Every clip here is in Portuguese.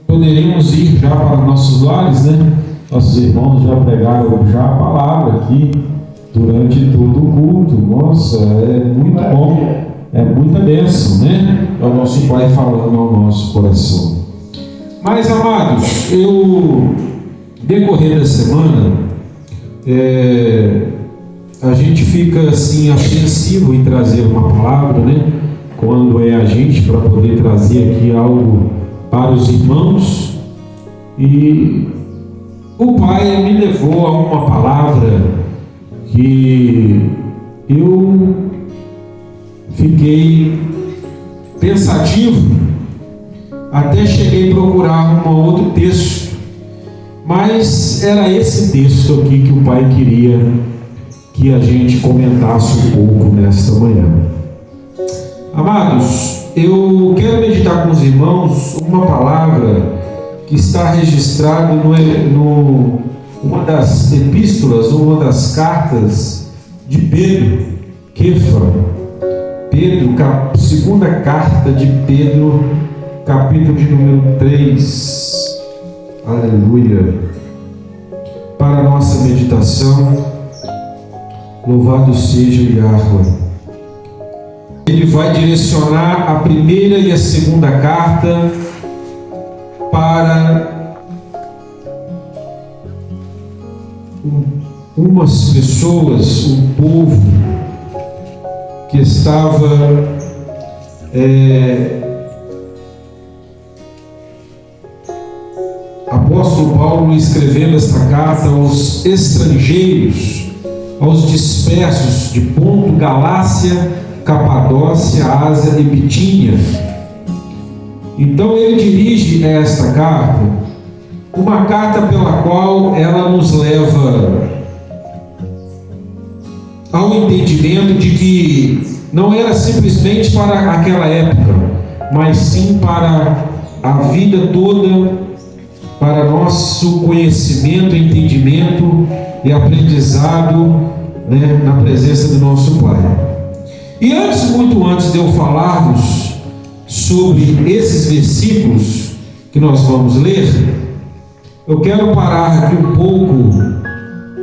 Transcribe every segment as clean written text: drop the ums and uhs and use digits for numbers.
poderíamos ir já para nossos lares, né? Nossos irmãos já pregaram já a palavra aqui durante todo o culto. Nossa, é muito bom, é muita bênção, né? É o nosso Pai falando ao nosso coração. Mas, amados, decorrer da semana, a gente fica assim apreensivo em trazer uma palavra, né? Quando é a gente para poder trazer aqui algo para os irmãos. E o Pai me levou a uma palavra que eu fiquei pensativo, até cheguei a procurar um outro texto, mas era esse texto aqui que o Pai queria que a gente comentasse um pouco nesta manhã. Amados, eu quero meditar com os irmãos uma palavra que está registrada numa das epístolas, uma das cartas de Pedro, segunda carta de Pedro, capítulo de número 3, aleluia. Para a nossa meditação, louvado seja Yahweh. Ele vai direcionar a primeira e a segunda carta para umas pessoas, um povo que estava apóstolo Paulo escrevendo esta carta aos estrangeiros, aos dispersos de Ponto, Galácia, Capadócia, Ásia e Bitínia. Então ele dirige esta carta, uma carta pela qual ela nos leva ao entendimento de que não era simplesmente para aquela época, mas sim para a vida toda, para nosso conhecimento, entendimento e aprendizado, né, na presença do nosso Pai. E muito antes de eu falar-vos sobre esses versículos que nós vamos ler, eu quero parar aqui um pouco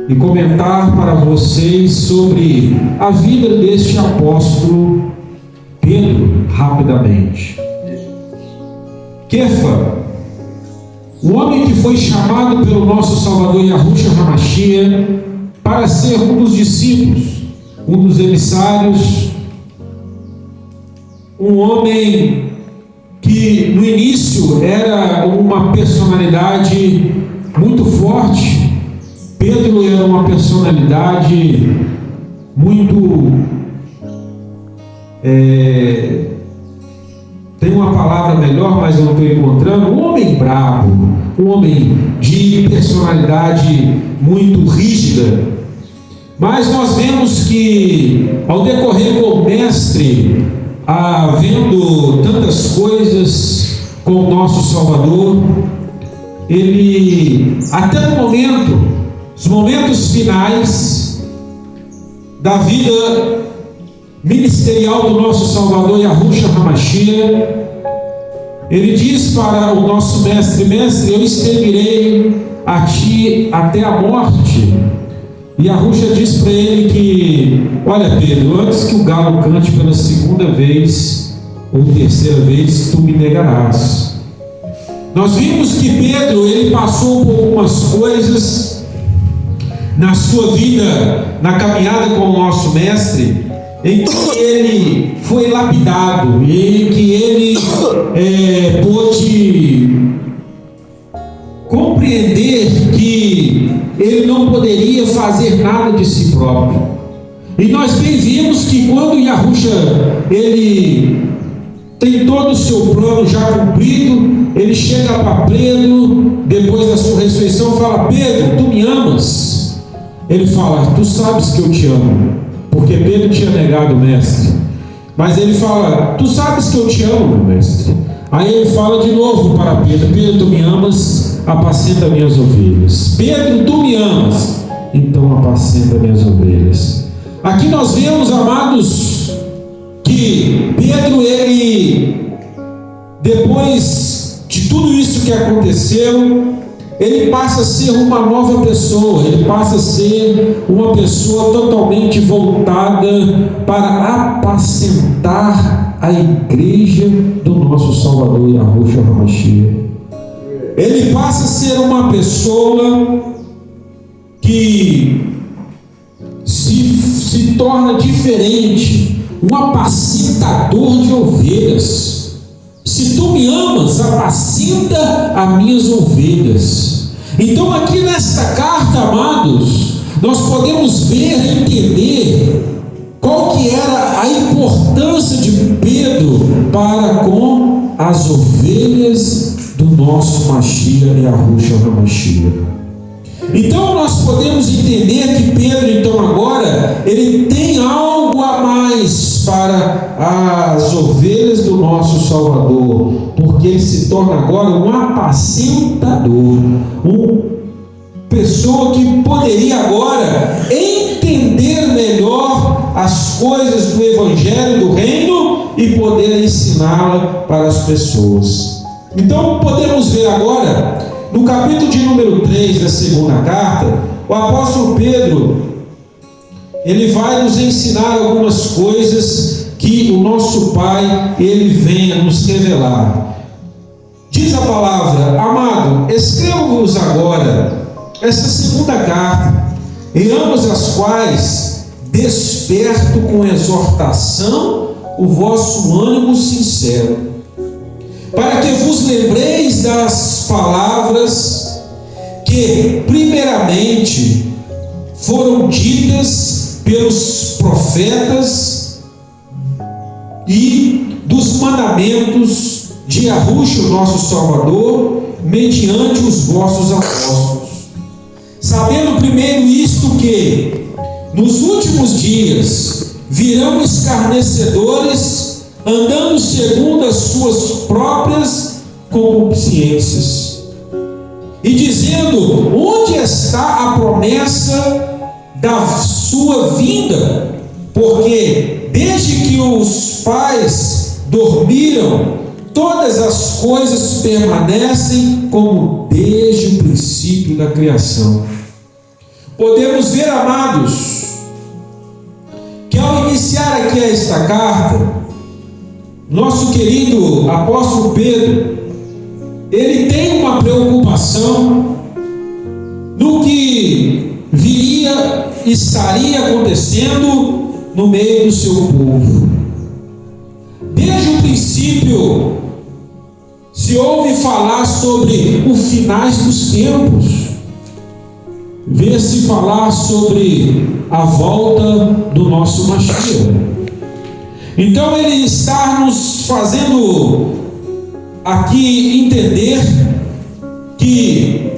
e comentar para vocês sobre a vida deste apóstolo Pedro, rapidamente. Kefa, o homem que foi chamado pelo nosso Salvador Yahushua HaMashiach para ser um dos discípulos, um dos emissários, um homem que no início era uma personalidade muito forte. Pedro era uma personalidade muito, tem uma palavra melhor, mas eu não estou encontrando, um homem bravo, um homem de personalidade muito rígida. Mas nós vemos que ao decorrer com o mestre, havendo tantas coisas com o nosso Salvador, ele, até no momento, os momentos finais da vida ministerial do nosso Salvador Yahushua HaMashiach, ele diz para o nosso mestre: eu estenderei a ti até a morte. E Yahushua diz para ele que, olha Pedro, antes que o galo cante pela segunda vez ou terceira vez, tu me negarás. Nós vimos que Pedro, ele passou por algumas coisas na sua vida, na caminhada com o nosso mestre, em que ele foi lapidado, em que ele pôde compreender que ele não poderia fazer nada de si próprio. E nós bem vimos que quando Yahushua, ele tem todo o seu plano já cumprido, ele chega para Pedro, depois da sua ressurreição, fala: Pedro, tu me amas? Ele fala: tu sabes que eu te amo, porque Pedro tinha negado o mestre. Mas ele fala: tu sabes que eu te amo, meu mestre. Aí ele fala de novo para Pedro: Pedro, tu me amas? Apacenta minhas ovelhas. Pedro, tu me amas? Então apacenta minhas ovelhas. Aqui nós vemos, amados, que Pedro, ele, depois de tudo isso que aconteceu, ele passa a ser uma nova pessoa, ele passa a ser uma pessoa totalmente voltada para apacentar a igreja do nosso Salvador Yahushua HaMashiach. Ele passa a ser uma pessoa que se torna diferente, um apacentador de ovelhas. Se tu me amas, apacenta as minhas ovelhas. Então aqui nesta carta, amados, nós podemos ver e entender qual que era a importância de Pedro para com as ovelhas do nosso Mashiach, Yahushua HaMashiach. Então nós podemos entender que Pedro, então agora, ele tem algo a mais para as ovelhas do nosso Salvador, porque ele se torna agora um apacentador, uma pessoa que poderia agora entender melhor as coisas do Evangelho do Reino e poder ensiná-la para as pessoas. Então podemos ver agora, no capítulo de número 3 da segunda carta, o apóstolo Pedro, ele vai nos ensinar algumas coisas que o nosso Pai, ele vem a nos revelar. Diz a palavra: amado, escrevo-vos agora essa segunda carta, em ambas as quais desperto com exortação o vosso ânimo sincero, para que vos lembreis das palavras que primeiramente foram ditas pelos profetas e dos mandamentos de Yahushua, nosso Salvador, mediante os vossos apóstolos. Sabendo primeiro isto, que nos últimos dias virão escarnecedores, andando segundo as suas próprias concupiscências, e dizendo: onde está a promessa da sua vinda? Porque desde que os pais dormiram, todas as coisas permanecem como desde o princípio da criação. Podemos ver, amados, que ao iniciar aqui esta carta, nosso querido apóstolo Pedro, ele tem uma preocupação no que estaria acontecendo no meio do seu povo. Desde o princípio se ouve falar sobre os finais dos tempos, vê-se falar sobre a volta do nosso Mashiach. Então ele está nos fazendo aqui entender que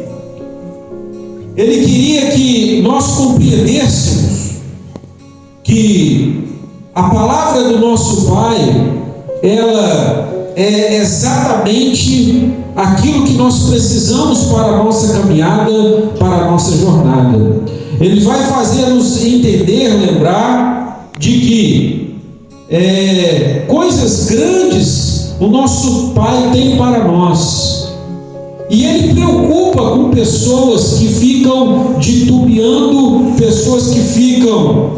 ele queria que nós compreendêssemos que a palavra do nosso Pai, ela é exatamente aquilo que nós precisamos para a nossa caminhada, para a nossa jornada. Ele vai fazer-nos entender, lembrar de que coisas grandes o nosso Pai tem para nós, e Ele preocupa com pessoas que ficam titubeando, pessoas que ficam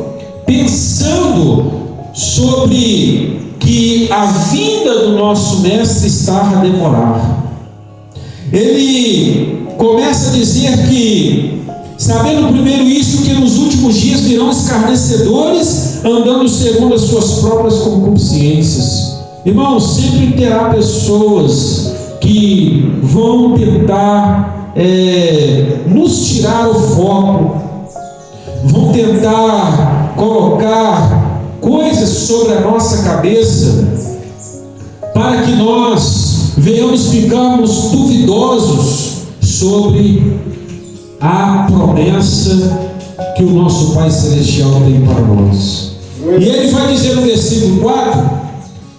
pensando sobre que a vinda do nosso Mestre está a demorar. Ele começa a dizer que, sabendo primeiro isso, que nos últimos dias virão escarnecedores, andando segundo as suas próprias concupiscências. Irmão, sempre terá pessoas que vão tentar nos tirar o foco, vão tentar colocar coisas sobre a nossa cabeça para que nós venhamos ficarmos duvidosos sobre a promessa que o nosso Pai Celestial tem para nós. E ele vai dizer no versículo 4: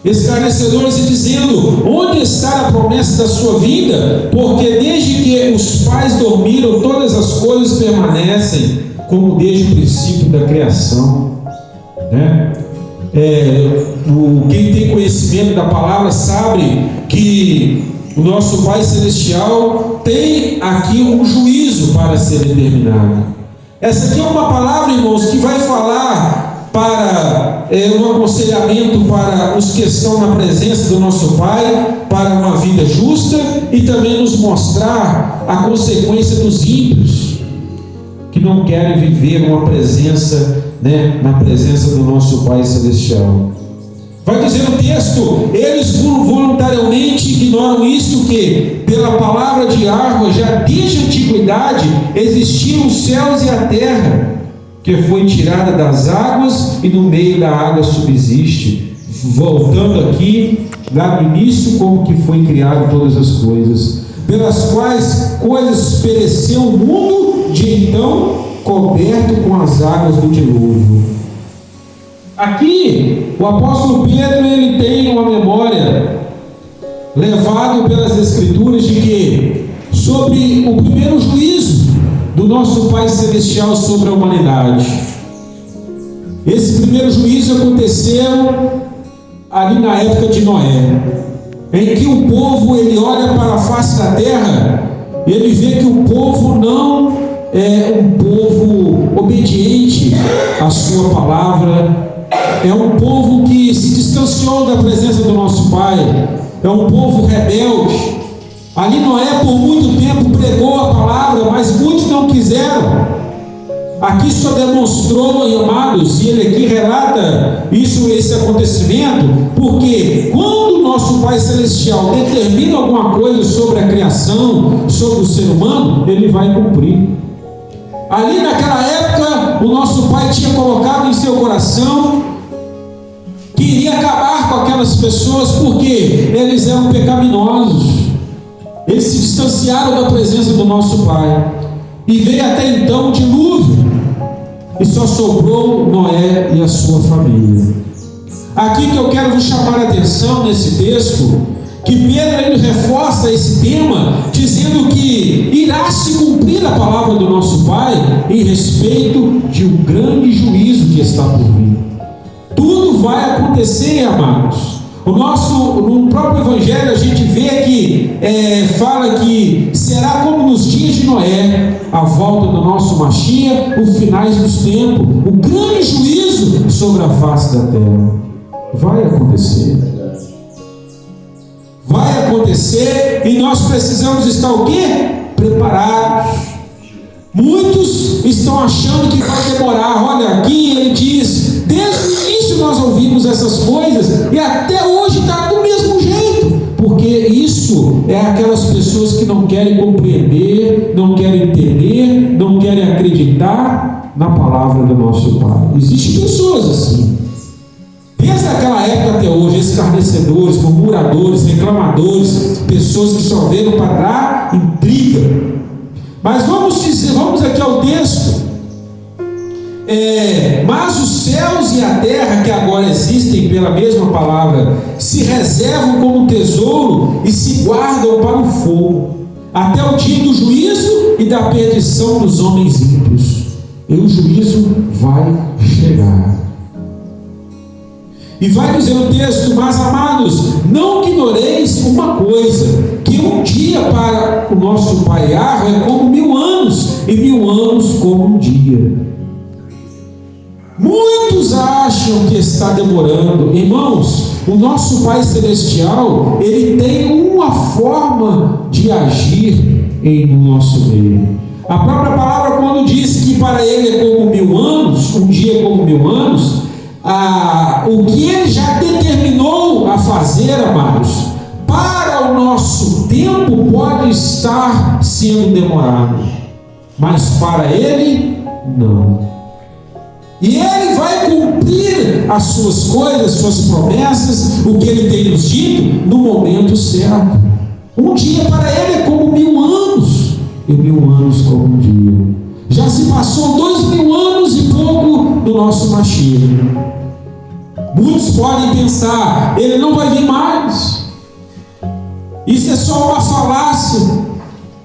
escarnecedores, e dizendo: onde está a promessa da sua vinda? Porque desde que os pais dormiram, todas as coisas permanecem como desde o princípio da criação. Quem tem conhecimento da palavra sabe que o nosso Pai Celestial tem aqui um juízo para ser determinado. Essa aqui é uma palavra, irmãos, que vai falar para um aconselhamento para os que estão na presença do nosso Pai, para uma vida justa, e também nos mostrar a consequência dos ímpios, que não querem viver uma presença, na presença do nosso Pai Celestial. Vai dizer o texto: eles voluntariamente ignoram isto, que pela palavra de Yahweh já desde a antiguidade existiam os céus e a terra, que foi tirada das águas e no meio da água subsiste. Voltando aqui, lá no início, como que foi criado todas as coisas, pelas quais coisas pereceu o mundo de então, coberto com as águas do dilúvio. Aqui, o apóstolo Pedro, ele tem uma memória, levado pelas Escrituras, de que sobre o primeiro juízo do nosso Pai Celestial sobre a humanidade. Esse primeiro juízo aconteceu ali na época de Noé, em que o povo, ele olha para a face da terra, e ele vê que o povo não é um povo obediente à sua palavra, é um povo que se distanciou da presença do nosso Pai, é um povo rebelde. Ali Noé por muito tempo pregou a palavra, mas muitos não quiseram. Aqui só demonstrou, amados, e ele aqui relata esse acontecimento, porque quando o nosso Pai Celestial determina alguma coisa sobre a criação, sobre o ser humano, ele vai cumprir. Ali naquela época, o nosso Pai tinha colocado em seu coração que iria acabar com aquelas pessoas, porque eles eram pecaminosos. Eles se distanciaram da presença do nosso Pai, e veio até então o dilúvio, e só sobrou Noé e a sua família. Aqui que eu quero vos chamar a atenção nesse texto, que Pedro, ele reforça esse tema, dizendo que irá se cumprir a palavra do nosso Pai em respeito de um grande juízo que está por vir. Tudo vai acontecer, amados. No próprio Evangelho a gente vê que fala que será como nos dias de Noé, a volta do nosso Mashiach, os finais dos tempos, o grande juízo sobre a face da terra. Vai acontecer. Vai acontecer, e nós precisamos estar o quê? Preparados. Muitos estão achando que vai demorar. Olha, aqui ele diz, desde o início nós ouvimos essas coisas, e até hoje está do mesmo jeito, porque isso é aquelas pessoas que não querem compreender, não querem entender, não querem acreditar na palavra do nosso Pai. Existem pessoas assim, desde aquela época até hoje, escarnecedores, murmuradores, reclamadores, pessoas que só veem para dar intriga. Mas vamos aqui ao texto. Mas os céus e a terra, que agora existem pela mesma palavra, se reservam como tesouro e se guardam para o fogo, até o dia do juízo e da perdição dos homens ímpios. E o juízo vai chegar. E vai dizer o texto: mas amados, não ignoreis uma coisa, que um dia para o nosso Pai Yahweh é como 1000 anos, e 1000 anos como um dia. Muitos acham que está demorando. Irmãos, o nosso Pai Celestial, ele tem uma forma de agir no nosso meio. A própria palavra, quando diz que para ele é como 1000 anos, um dia é como 1000 anos, o que ele já determinou a fazer, amados, para o nosso tempo pode estar sendo demorado, mas para ele não. E ele vai cumprir as suas coisas, suas promessas, o que ele tem nos dito, no momento certo. Um dia para ele é como 1000 anos, e 1000 anos como um dia. Já se passou 2000 anos e pouco do nosso Mashiach. Muitos podem pensar, ele não vai vir mais, isso é só uma falácia.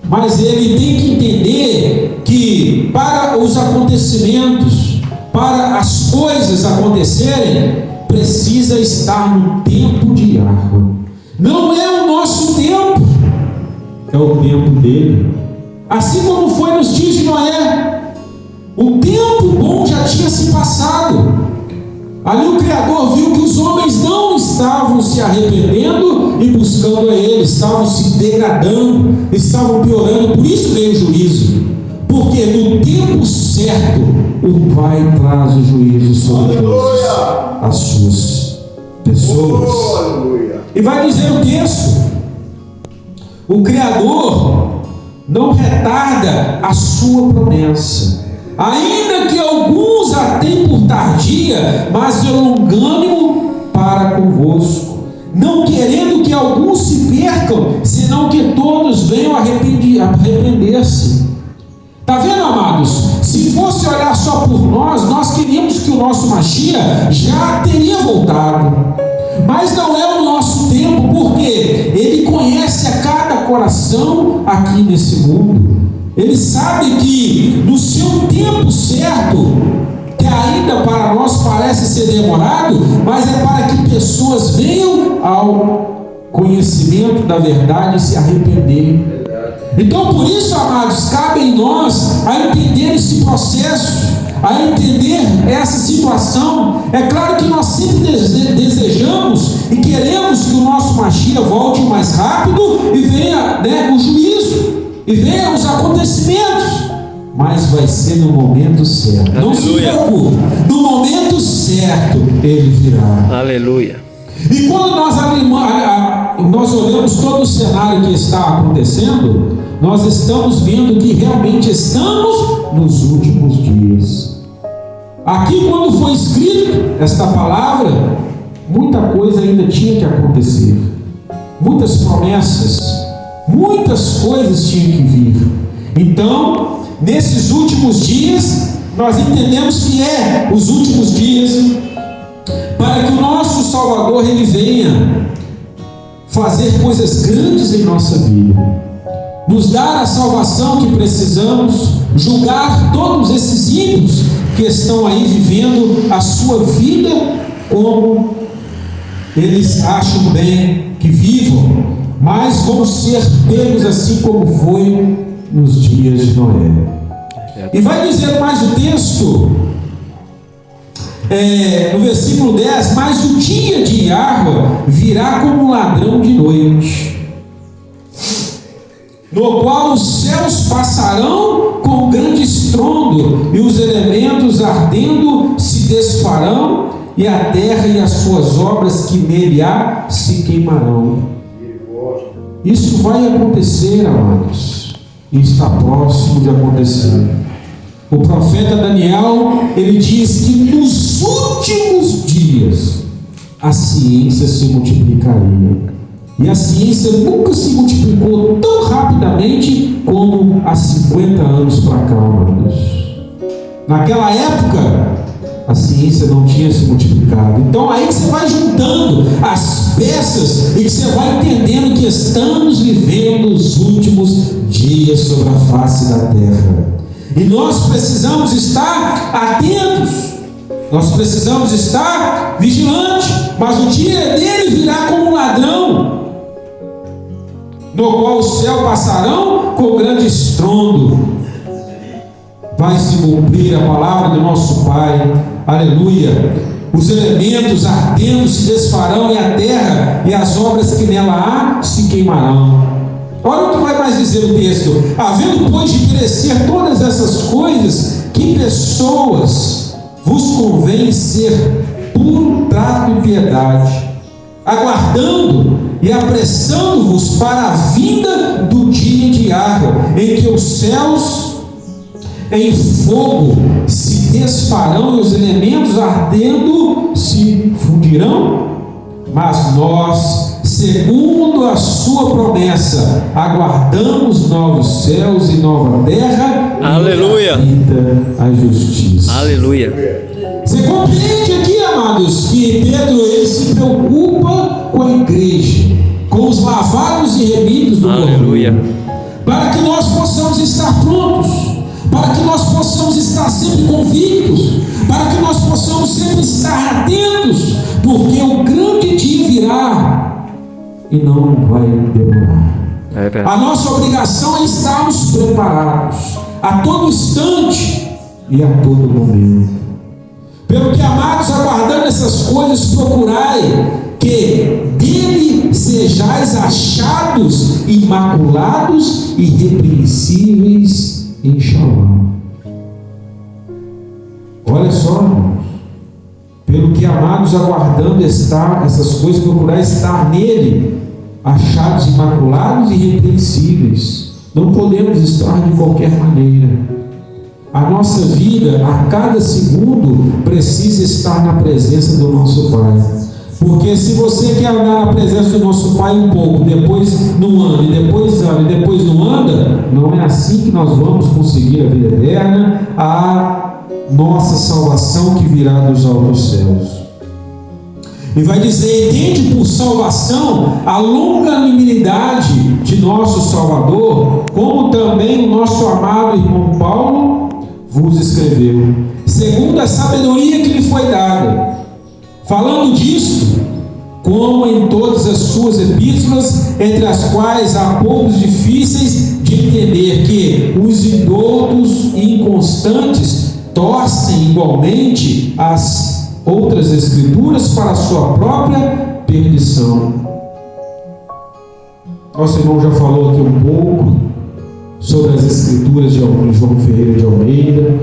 Mas ele tem que entender que para os acontecimentos, para as coisas acontecerem, precisa estar no tempo de Yahweh. Não é o nosso tempo. é o tempo dele. Assim como foi nos dias de Noé, o tempo bom já tinha se passado. Ali o Criador viu que os homens não estavam se arrependendo e buscando a Ele, estavam se degradando, estavam piorando. Por isso veio o juízo, porque no tempo certo o Pai traz o juízo sobre as suas pessoas. E vai dizer o texto: o Criador não retarda a sua promessa, ainda que alguns a tenham por tardia, mas de longânimo para convosco, não querendo que alguns se percam, senão que todos venham a arrepender-se. Está vendo, amados? Se fosse olhar só por nós queríamos que o nosso Mashiach já teria voltado. Mas não é o nosso tempo, porque Ele conhece a cada coração aqui nesse mundo. Ele sabe que no seu tempo certo, que ainda para nós parece ser demorado, mas é para que pessoas venham ao conhecimento da verdade e se arrependerem. Então, por isso, amados, cabe em nós a entender esse processo, a entender essa situação. É claro que nós sempre desejamos e queremos que o nosso Mashiach volte mais rápido e venha, o juízo, e venham os acontecimentos, mas vai ser no momento certo. Aleluia. Não se preocupe, no momento certo Ele virá. Aleluia. E quando nós olhamos todo o cenário que está acontecendo, nós estamos vendo que realmente estamos nos últimos dias. Aqui, quando foi escrito esta palavra, muita coisa ainda tinha que acontecer, muitas promessas, muitas coisas tinham que vir. Então, nesses últimos dias, nós entendemos que é os últimos dias para que o nosso Salvador Ele venha fazer coisas grandes em nossa vida, nos dar a salvação que precisamos, julgar todos esses ímpios que estão aí vivendo a sua vida como eles acham bem que vivam, mas vão ser pegos assim como foi nos dias de Noé. E vai dizer mais o texto, no versículo 10: mas o dia de Yahweh virá como um ladrão de noite, no qual os céus passarão com grande estrondo, e os elementos ardendo se desfarão, e a terra e as suas obras que nele há se queimarão. Isso vai acontecer, amados, e está próximo de acontecer. O profeta Daniel, ele diz que nos últimos dias a ciência se multiplicaria. E a ciência nunca se multiplicou tão rapidamente como há 50 anos para cá, amados. Naquela época, a ciência não tinha se multiplicado. Então aí você vai juntando as peças e você vai entendendo que estamos vivendo os últimos dias sobre a face da terra. E nós precisamos estar atentos, nós precisamos estar vigilantes, mas o dia dele virá como um ladrão, no qual o céu passarão com grande estrondo. Vai se cumprir a palavra do nosso Pai, aleluia. Os elementos ardendo se desfarão, e a terra e as obras que nela há se queimarão. Olha o que vai mais dizer o texto: havendo pois de perecer todas essas coisas, que pessoas vos convém ser puro trato e piedade, aguardando e apressando-vos para a vinda do dia de Yahweh, em que os céus em fogo se desfarão e os elementos ardendo se fundirão. Mas nós, segundo a sua promessa, aguardamos novos céus e nova terra, aleluia, e a justiça. Aleluia. Você compreende aqui, amados, que Pedro ele se preocupa com a igreja, com os lavados e remidos do aleluia, para que nós possamos estar prontos, para que nós possamos estar sempre convictos, para que nós possamos sempre estar atentos, porque o grande dia virá e não vai demorar. A nossa obrigação é estarmos preparados a todo instante e a todo momento. Pelo que, amados, aguardando essas coisas, procurai que dele sejais achados imaculados e irrepreensíveis em Shalom. Olha só, irmãos. Pelo que, amados, aguardando essas coisas, procurai estar nele achados imaculados e irrepreensíveis. Não podemos estar de qualquer maneira. A nossa vida, a cada segundo, precisa estar na presença do nosso Pai. Porque se você quer andar na presença do nosso Pai um pouco, depois não anda, e depois anda, e depois não anda, não é assim que nós vamos conseguir a vida eterna, a nossa salvação que virá dos altos céus. E vai dizer: entende por salvação a longanimidade de nosso Salvador, como também o nosso amado irmão Paulo vos escreveu, segundo a sabedoria que lhe foi dada, falando disso, como em todas as suas epístolas, entre as quais há pontos difíceis de entender, que os indoutos e inconstantes torcem igualmente as outras escrituras para a sua própria perdição. Nosso irmão já falou aqui um pouco sobre as escrituras de João Ferreira de Almeida.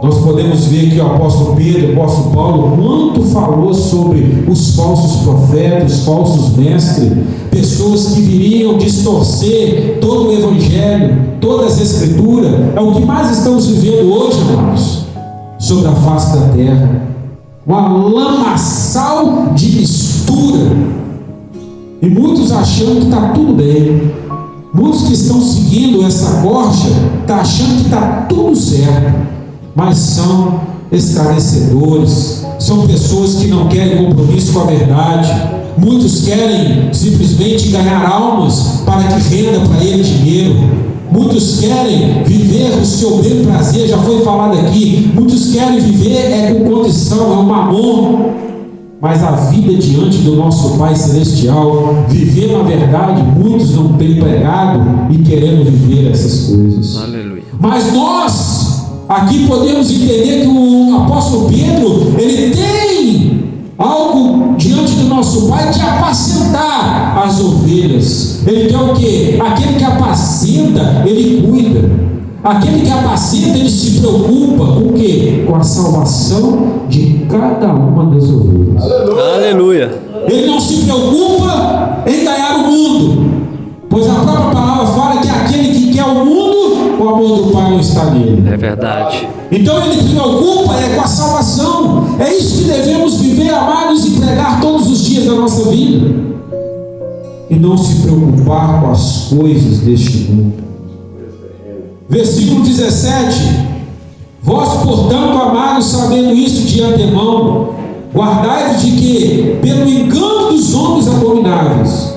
Nós podemos ver que o apóstolo Pedro, o apóstolo Paulo, quanto falou sobre os falsos profetas, os falsos mestres, pessoas que viriam distorcer todo o evangelho, todas as escrituras. É o que mais estamos vivendo hoje, irmãos, sobre a face da terra. Uma lamaçal de mistura, e muitos achando que está tudo bem. Muitos que estão seguindo essa corja estão achando que está tudo certo, mas são esclarecedores, são pessoas que não querem compromisso com a verdade. Muitos querem simplesmente ganhar almas para que renda para ele dinheiro. Muitos querem viver o seu bem prazer, já foi falado aqui. Muitos querem viver com condição, é um mamon. Mas a vida diante do nosso Pai Celestial, viver na verdade, muitos não têm pregado e querendo viver essas coisas. Aleluia. Mas nós aqui podemos entender que o apóstolo Pedro, ele tem algo diante do nosso Pai de apacentar as ovelhas. Ele quer o quê? Aquele que apacenta, ele cuida. Aquele que apacenta, ele se preocupa com o quê? Com a salvação de cada uma das ovelhas. Aleluia. Ele não se preocupa em ganhar o mundo, pois a própria palavra fala que aquele que quer o mundo, o amor do Pai não está nele. É verdade. Então ele se preocupa com a salvação. É isso que devemos viver, amados, e pregar todos os dias da nossa vida, e não se preocupar com as coisas deste mundo. Versículo 17: vós, portanto, amados, sabendo isso de antemão, guardai-vos de que, pelo engano dos homens abomináveis,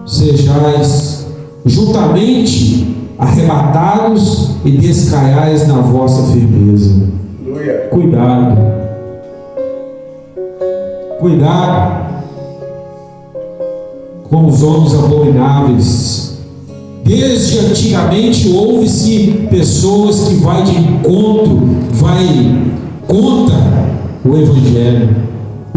sejais juntamente arrebatados e descaiais na vossa firmeza. Cuidado, cuidado com os homens abomináveis. Desde antigamente houve-se pessoas que vai de encontro, vai contra o Evangelho.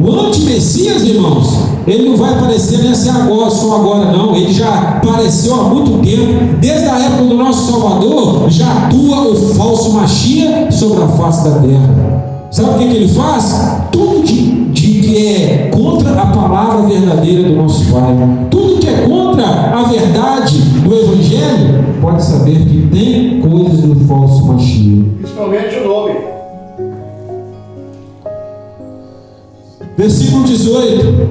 O anti-Messias, irmãos, ele não vai aparecer nessa agora, só agora não. Ele já apareceu há muito tempo. Desde a época do nosso Salvador, já atua o falso Machia sobre a face da terra. Sabe o que ele faz? Tudo de que é contra a palavra verdadeira do nosso Pai, tudo que é contra a verdade do Evangelho, pode saber que tem coisas do falso Machia. Principalmente o nome. Versículo 18: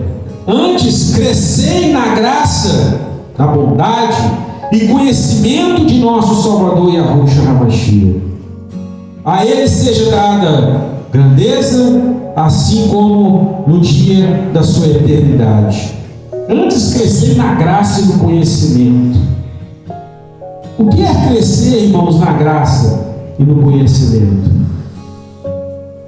antes crescei na graça, na bondade e conhecimento de nosso Salvador Yahushua HaMashiach. A ele seja dada grandeza, assim como no dia da sua eternidade. Antes crescer na graça e no conhecimento. O que é crescer, irmãos, na graça e no conhecimento?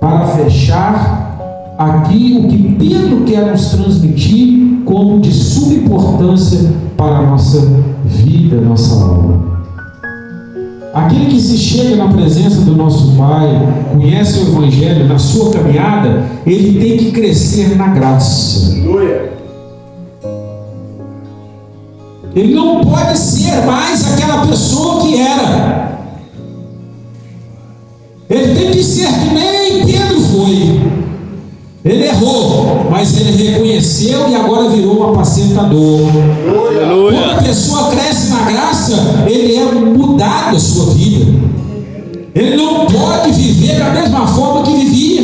Para fechar aqui o que Pedro quer nos transmitir como de suma importância para a nossa vida, nossa alma. Aquele que se chega na presença do nosso Pai, conhece o Evangelho na sua caminhada, ele tem que crescer na graça. Ele não pode ser mais aquela pessoa que era. Ele tem que ser que nem Pedro foi. Ele errou, mas ele reconheceu e agora virou um apacentador. Aleluia. Quando a pessoa cresce na graça, ele é mudado a sua vida. Ele não pode viver da mesma forma que vivia.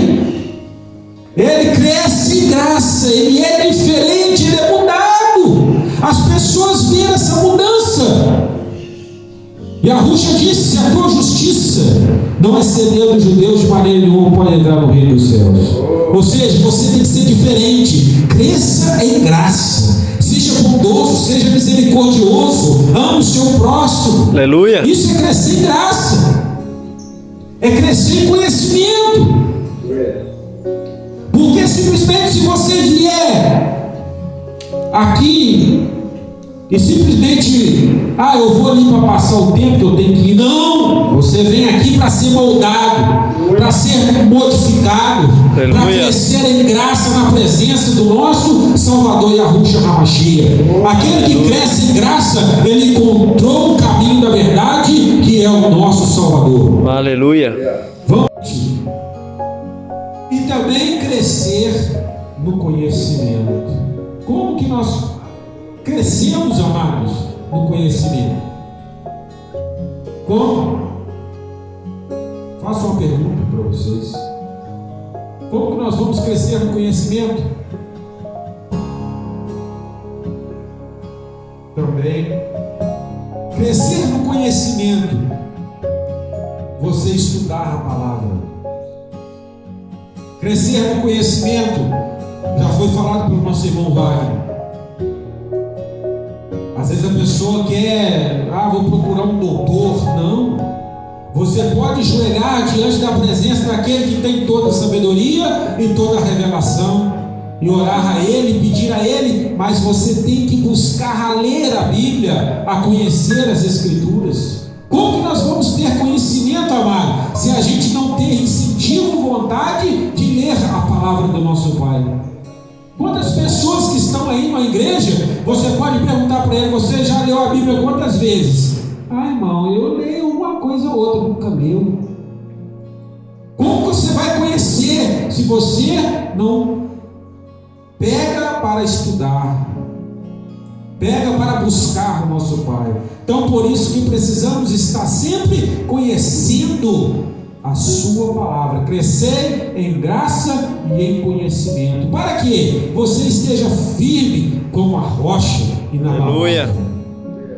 Ele cresce em graça, ele é diferente, ele é mudado. As pessoas veem essa mudança. E a Ruxa disse: a tua justiça não é segredo dos judeus, de maneira nenhuma pode entrar no reino dos céus. Ou seja, você tem que ser diferente. Cresça em graça, seja bondoso, seja misericordioso, ame o seu próximo. Aleluia. Isso é crescer em graça, é crescer em conhecimento. Porque simplesmente se você vier aqui e simplesmente, eu vou ali para passar o tempo que eu tenho que ir. Não, você vem aqui para ser moldado, para ser modificado, para crescer em graça na presença do nosso Salvador Yahushua HaMashiach. Aquele que cresce em graça, ele encontrou o caminho da verdade, que é o nosso Salvador. Aleluia. Vamos e também crescer no conhecimento. Como que nós crescemos, amados, no conhecimento? Como? Faço uma pergunta para vocês. Como que nós vamos crescer no conhecimento? Também crescer no conhecimento, você estudar a palavra. Crescer no conhecimento, já foi falado pelo nosso irmão Wagner. Às vezes a pessoa quer, vou procurar um doutor. Não. Você pode ajoelhar diante da presença daquele que tem toda a sabedoria e toda a revelação, e orar a Ele, pedir a Ele, mas você tem que buscar a ler a Bíblia, a conhecer as Escrituras. Como que nós vamos ter conhecimento, amado, se a gente não tem incentivo, vontade de ler a palavra do nosso Pai? Quantas pessoas que estão aí na igreja, você pode perguntar para ele: você já leu a Bíblia quantas vezes? Irmão, eu leio uma coisa ou outra, nunca leu. Como você vai conhecer se você não pega para estudar, pega para buscar o nosso Pai? Então, por isso que precisamos estar sempre conhecendo a sua palavra, crescer em graça e em conhecimento, para que você esteja firme como a rocha e na Aleluia. palavra.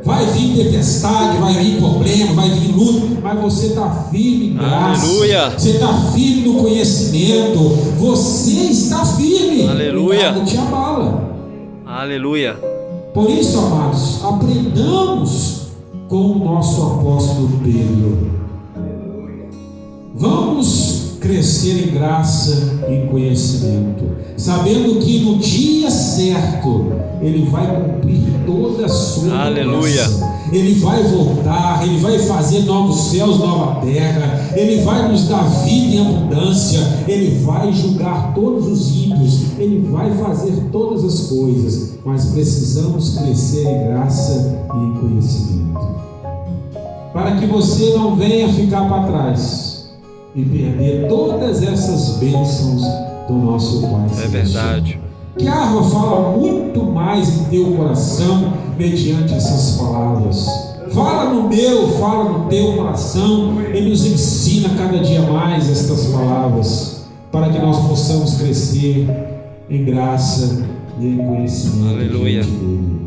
Vai vir tempestade, vai vir problema, vai vir luta, mas você está firme em graça. Aleluia. Você está firme no conhecimento. Você está firme. Aleluia. Nada te abala. Aleluia. Por isso, amados, aprendamos com o nosso apóstolo Pedro. Vamos crescer em graça e em conhecimento, sabendo que no dia certo Ele vai cumprir toda a sua Aleluia. promessa. Ele vai voltar, Ele vai fazer novos céus, nova terra, Ele vai nos dar vida em abundância, Ele vai julgar todos os ímpios, Ele vai fazer todas as coisas, mas precisamos crescer em graça e em conhecimento, para que você não venha ficar para trás e perder todas essas bênçãos do nosso Pai. É verdade. Que a árvore fala muito mais em teu coração mediante essas palavras. Fala no meu, fala no teu coração. Ele nos ensina cada dia mais estas palavras, para que nós possamos crescer em graça e em conhecimento. Aleluia. Diante dele.